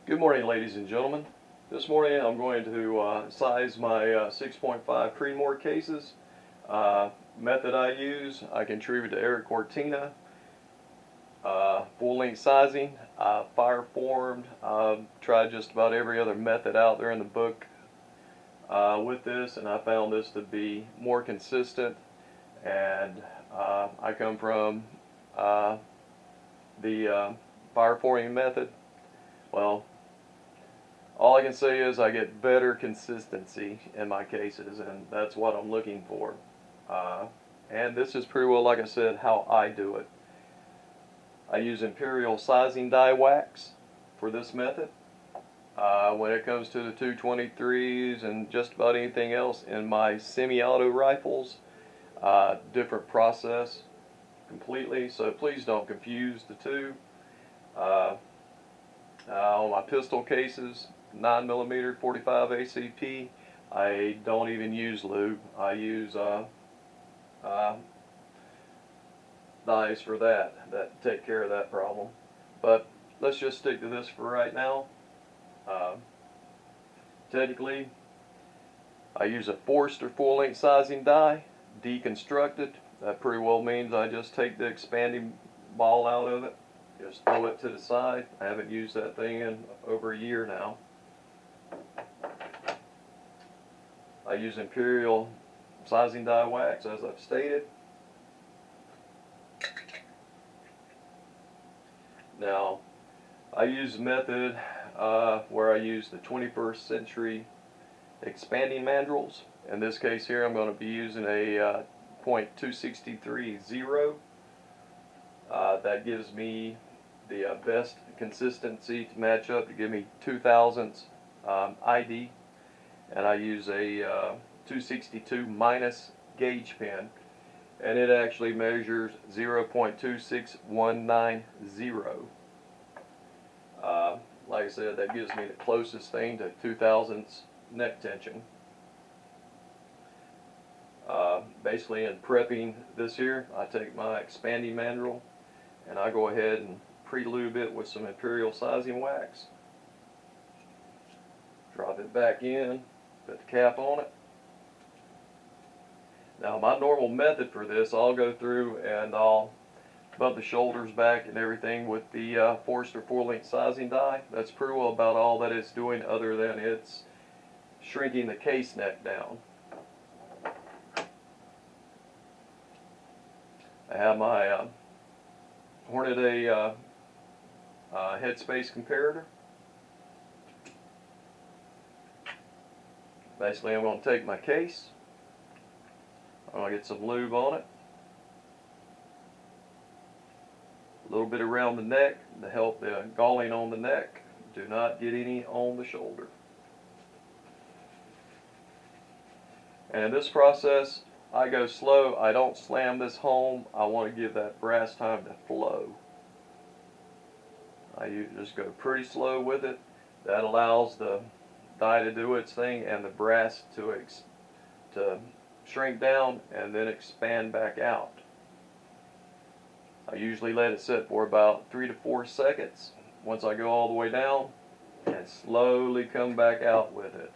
Good morning, ladies and gentlemen. This morning I'm going to size my 6.5 CreedMoor cases. Method I use, I contribute to Eric Cortina. Full length sizing, fire formed. Tried just about every other method out there in the book with this, and I found this to be more consistent. And I come from the fire forming method. Well, all I can say is I get better consistency in my cases, and that's what I'm looking for. And this is pretty well, like I said, how I do it. I use imperial sizing die wax for this method. When it comes to the 223s and just about anything else in my semi-auto rifles, different process completely, so please don't confuse the two. On my pistol cases, 9mm 45 ACP, I don't even use lube. I use dyes for that take care of that problem. But let's just stick to this for right now. Technically, I use a Forster full-length sizing die, deconstructed. That pretty well means I just take the expanding ball out of it, just throw it to the side. I haven't used that thing in over a year now. I use imperial sizing die wax, as I've stated. Now, I use a method where I use the 21st century expanding mandrels. In this case here, I'm going to be using a .263.0. That gives me the best consistency to match up to give me 2/1000 ID, and I use a 262 minus gauge pen, and it actually measures 0.26190. Like I said, that gives me the closest thing to 2/1000 neck tension. Basically, in prepping this here, I take my expanding mandrel and I go ahead and pre-lube it with some imperial sizing wax. Drop it back in, put the cap on it. Now, my normal method for this, I'll go through and I'll butt the shoulders back and everything with the Forster full-length sizing die. That's pretty well about all that it's doing, other than it's shrinking the case neck down. I have my Hornady headspace comparator. Basically, I'm going to take my case, I'm going to get some lube on it, a little bit around the neck to help the galling on the neck. Do not get any on the shoulder. And in this process, I go slow. I don't slam this home. I want to give that brass time to flow. I just go pretty slow with it. That allows the die to do its thing and the brass to shrink down and then expand back out. I usually let it sit for about 3 to 4 seconds once I go all the way down, and slowly come back out with it.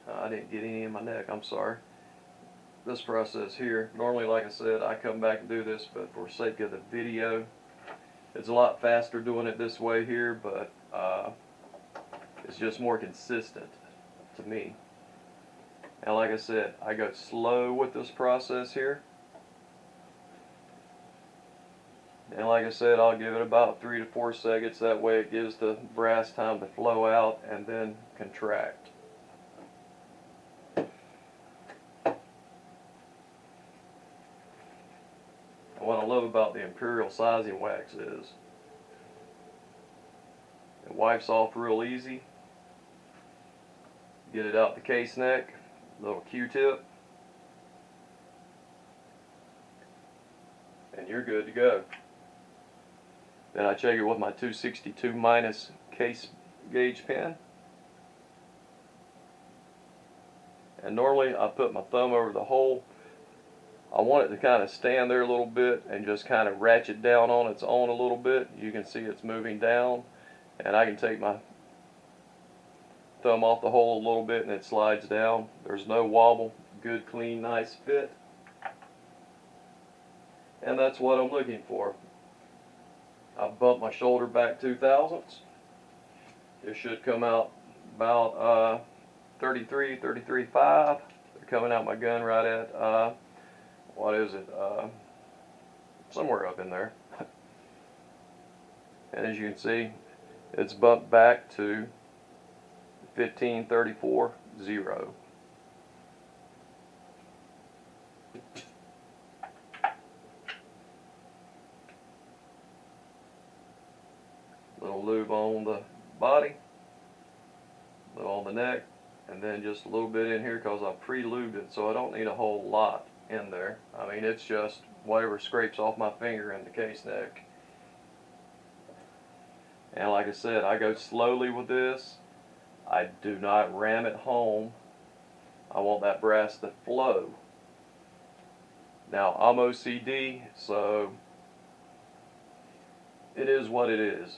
I didn't get any in my neck, I'm sorry. This process here, normally, like I said, I come back and do this, but for sake of the video, it's a lot faster doing it this way here, but it's just more consistent to me. And like I said, I go slow with this process here. And like I said, I'll give it about 3 to 4 seconds. That way it gives the brass time to flow out and then contract. What I love about the imperial sizing wax is it wipes off real easy. Get it out the case neck, little Q-tip, and you're good to go. Then I check it with my 262 minus case gauge pen. And normally I put my thumb over the hole. I want it to kind of stand there a little bit and just kind of ratchet down on its own a little bit. You can see it's moving down, and I can take my thumb off the hole a little bit and it slides down. There's no wobble. Good, clean, nice fit. And that's what I'm looking for. I bumped my shoulder back 2 thousandths. It should come out about 33, 33.5. They're coming out my gun right at what is it? Somewhere up in there. And as you can see, it's bumped back to 15.34.0. Little lube on the body, little on the neck, and then just a little bit in here because I pre-lubed it, so I don't need a whole lot in there. I mean, it's just whatever scrapes off my finger in the case neck. And like I said, I go slowly with this. I do not ram it home. I want that brass to flow. Now, I'm OCD, so it is what it is.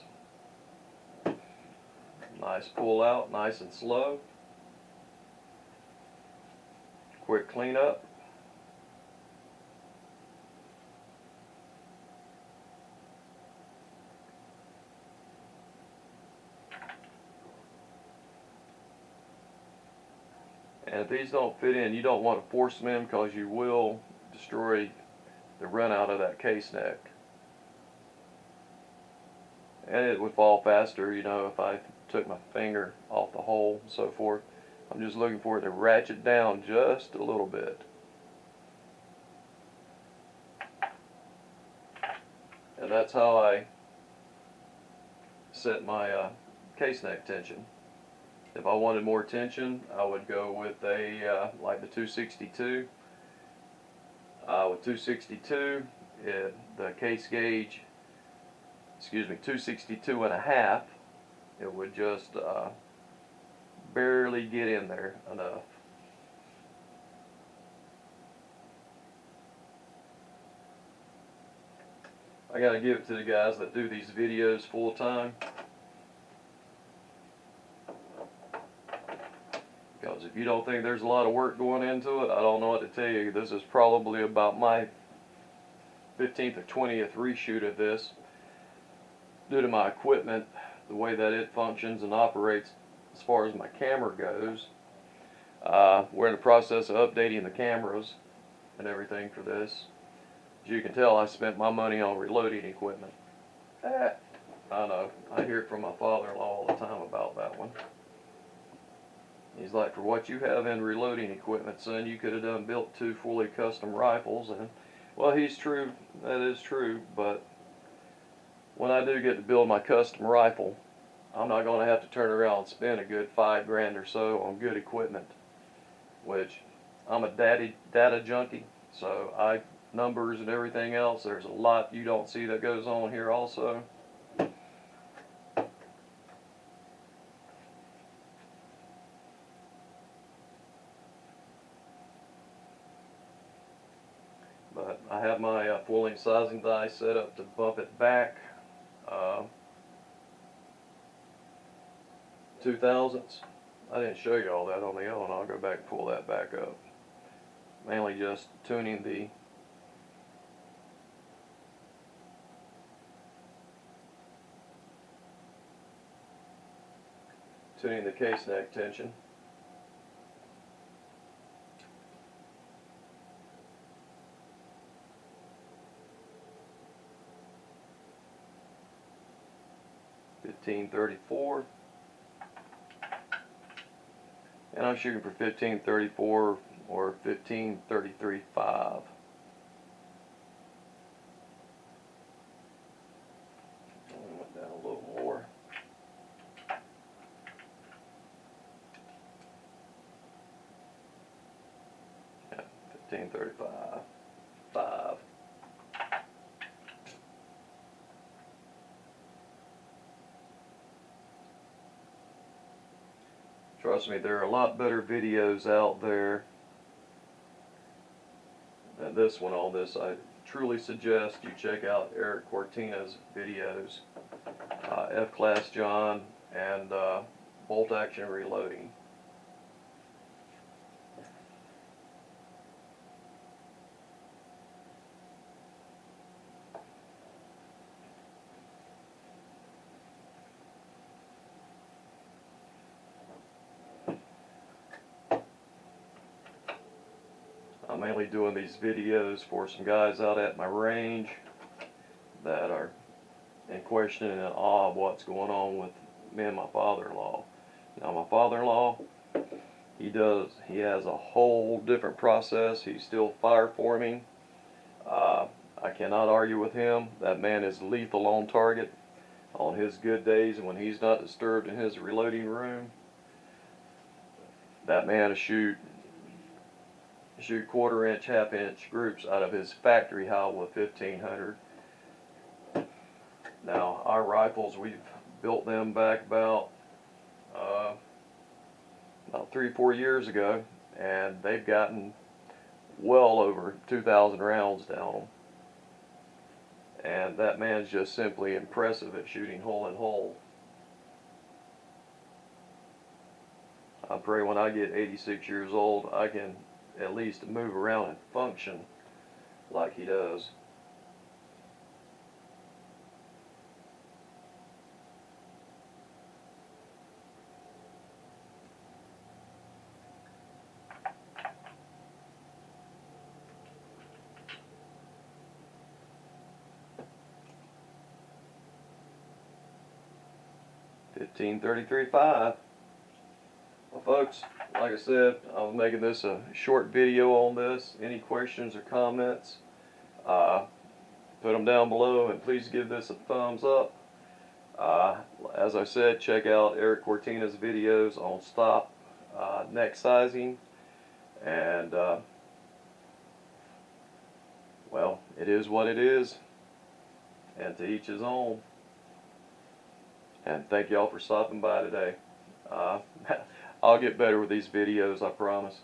Nice pull out, nice and slow. Quick cleanup. And if these don't fit in, you don't want to force them in because you will destroy the run out of that case neck. And it would fall faster, you know, if I took my finger off the hole and so forth. I'm just looking for it to ratchet down just a little bit. And that's how I set my case neck tension. If I wanted more tension, I would go with a like the 262. With 262, the case gauge, 262.5, it would just barely get in there enough. I gotta give it to the guys that do these videos full time. Because if you don't think there's a lot of work going into it, I don't know what to tell you. This is probably about my 15th or 20th reshoot of this. Due to my equipment, the way that it functions and operates as far as my camera goes. We're in the process of updating the cameras and everything for this. As you can tell, I spent my money on reloading equipment. I know, I hear it from my father-in-law all the time about that one. He's like, for what you have in reloading equipment, son, you could have done built 2 fully custom rifles. And well, he's true, that is true, but when I do get to build my custom rifle, I'm not going to have to turn around and spend a good $5 grand or so on good equipment, which I'm a data junkie, so numbers and everything else, there's a lot you don't see that goes on here also. But I have my full-length sizing die set up to bump it back 2 thousandths. I didn't show you all that on the other one. I'll go back and pull that back up. Mainly just tuning the case neck tension. .1534, and I'm shooting for 1534 or 1533.5. Went down a little more. Yeah, 1535.5. Trust me, there are a lot better videos out there than this one on this, I truly suggest you check out Eric Cortina's videos, F-Class John and Bolt Action Reloading. I'm mainly doing these videos for some guys out at my range that are in question and in awe of what's going on with me and my father-in-law. Now my father-in-law, he has a whole different process. He's still fireforming. I cannot argue with him. That man is lethal on target on his good days, and when he's not disturbed in his reloading room, that man will shoot quarter-inch, half-inch groups out of his factory Howa 1500. Now our rifles, we've built them back about 3-4 years ago, and they've gotten well over 2,000 rounds down them. And that man's just simply impressive at shooting hole in hole. I pray when I get 86 years old, I can at least move around and function like he does. .5 Well, folks, like I said, I was making this a short video on this. Any questions or comments, put them down below, and please give this a thumbs up. As I said, check out Eric Cortina's videos on stop neck sizing, and well, it is what it is, and to each his own. And thank y'all for stopping by today. I'll get better with these videos, I promise.